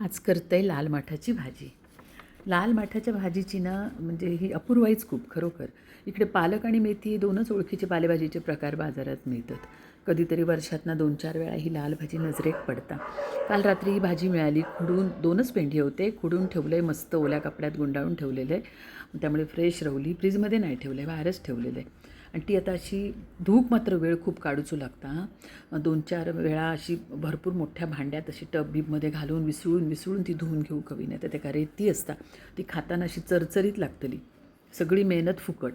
आज करते लाल माठाची भाजी. लाल माठाच्या भाजीची ना म्हणजे ही अपूर्वाईच खूप खरोखर. इकडे पालक आणि मेथी हे दोनच ओळखीचे पालेभाजीचे प्रकार बाजारात मिळतात. कधीतरी वर्षातनं 2-4 वेळा ही लाल भाजी नजरेक पडता. काल रात्री ही भाजी मिळाली. खुडून 2च पेंढे होते. खुडून ठेवलं आहे, मस्त ओल्या कपड्यात गुंडाळून ठेवलेलं आहे. त्यामुळे फ्रेश रवली. फ्रीजमध्ये नाही ठेवलं आहे, बाहेरच ठेवलेलं आहे. आणि ती आता अशी धूप मात्र वेळ खूप काढूचू लागता हां. 2-4 वेळा अशी भरपूर मोठ्या भांड्यात अशी टब बीबमध्ये घालून विसळून ती धुवून घेऊ कवी नाही तर त्या रेती असता ती खाताना अशी चरचरीत लागतली. सगळी मेहनत फुकट.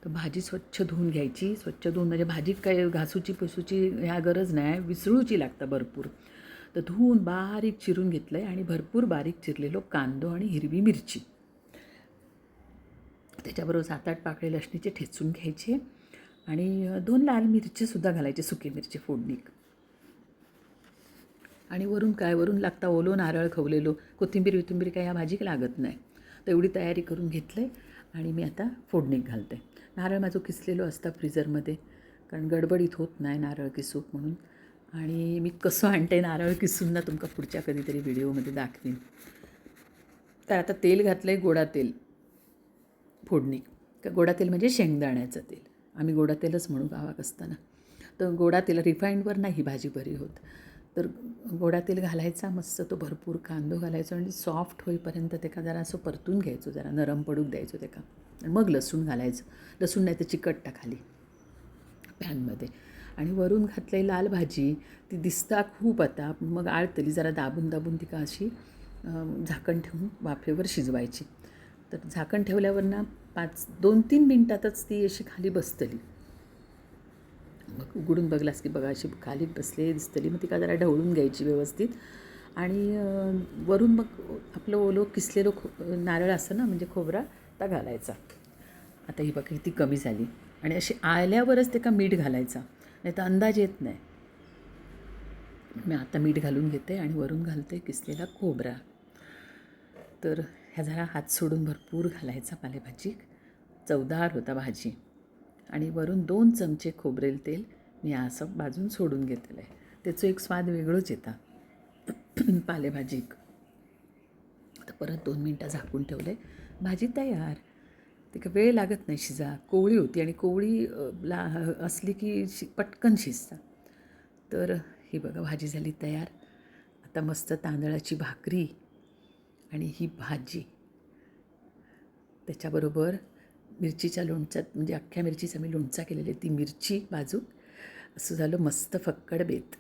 तर भाजी स्वच्छ धुवून घ्यायची. स्वच्छ धुवून म्हणजे भाजीत काय घासूची पुसूची ह्या गरज नाही, विसळूची लागतं भरपूर. तर धुवून बारीक चिरून घेतलं आहे आणि भरपूर बारीक चिरलेलो कांदो आणि हिरवी मिरची, त्याच्याबरोबर 7-8 पाकळे लसणीचे ठेचून घ्यायचे आणि 2 लाल मिरचीसुद्धा घालायचे, सुकी मिरची फोडणीक. आणि वरून लागता ओलो नारळ खवलेलो, कोथिंबीर काय ह्या भाजीक लागत नाही. तर एवढी तयारी करून घेतलं आहे आणि मी आता फोडणीक घालते. नारळ माझं किसलेलो असता फ्रीजरमध्ये, कारण गडबडीत होत नाही नारळ किसूक म्हणून. आणि मी कसं आणते नारळ किसून ना तुमका पुढच्या कधीतरी व्हिडिओमध्ये दाखवीन. तर आता तेल घातलं आहे, गोडा तेल फोडणीक. गोडा तेल म्हणजे शेंगदाण्याचं तेल, आम्ही गोडा तेलच म्हणू गावात असताना. तर गोडा तेल, रिफाईंडवर नाही ही भाजी बरी होत. तर गोडा तेल घालायचा, मस्त तो भरपूर कांदो घालायचो आणि सॉफ्ट होईपर्यंत त्याला जरा असं परतून घ्यायचो, जरा नरम पडूक द्यायचो त्याला. आणि मग लसूण घालायचं. लसूण नाही तर चिकटता खाली पॅनमध्ये. आणि वरून घातलं लाल भाजी, ती दिसता खूप आता, मग आळतली जरा दाबून तिका अशी झाकण ठेवून वाफेवर शिजवायची. तर झाकण ठेवल्यावर ना 2-3 मिनटातच ती अशी खाली बसतली. मग उघडून बघलास की बघा अशी खाली बसले दिसतली. मग ती का जरा ढवळून घ्यायची व्यवस्थित. आणि वरून मग आपलं ओलो किसलेलं नारळ असं ना, म्हणजे खोबरा त्या घालायचा. आता ही बघा किती कमी झाली. आणि अशी आल्यावरच ते का मीठ घालायचा, नाही तर अंदाज येत नाही. मी आता मीठ घालून घेते आणि वरून घालते किसलेला खोबरा. तर ह्या जरा हात सोडून भरपूर घालायचा पालेभाजी, चवदार होता भाजी. आणि वरून 2 चमचे खोबरेल तेल मी असं बाजून सोडून घेतलेलं आहे. त्याचं एक स्वाद वेगळंच येतं पालेभाजीक. तर परत 2 मिनटं झाकून ठेवले, भाजी तयार. ते का वेळ लागत नाही शिजा. कोवळी होती आणि कोवळी असली की पटकन शिजतं. तर ही बघा भाजी झाली तयार. आता मस्त तांदळाची भाकरी आणि ही भाजी, त्याच्याबरोबर मिरचीच्या लोणच्यात, म्हणजे अख्ख्या मिरचीचा मी लोणचा केलेला आहे, ती मिरची बाजूक, असं झालं मस्त फक्कड बेत.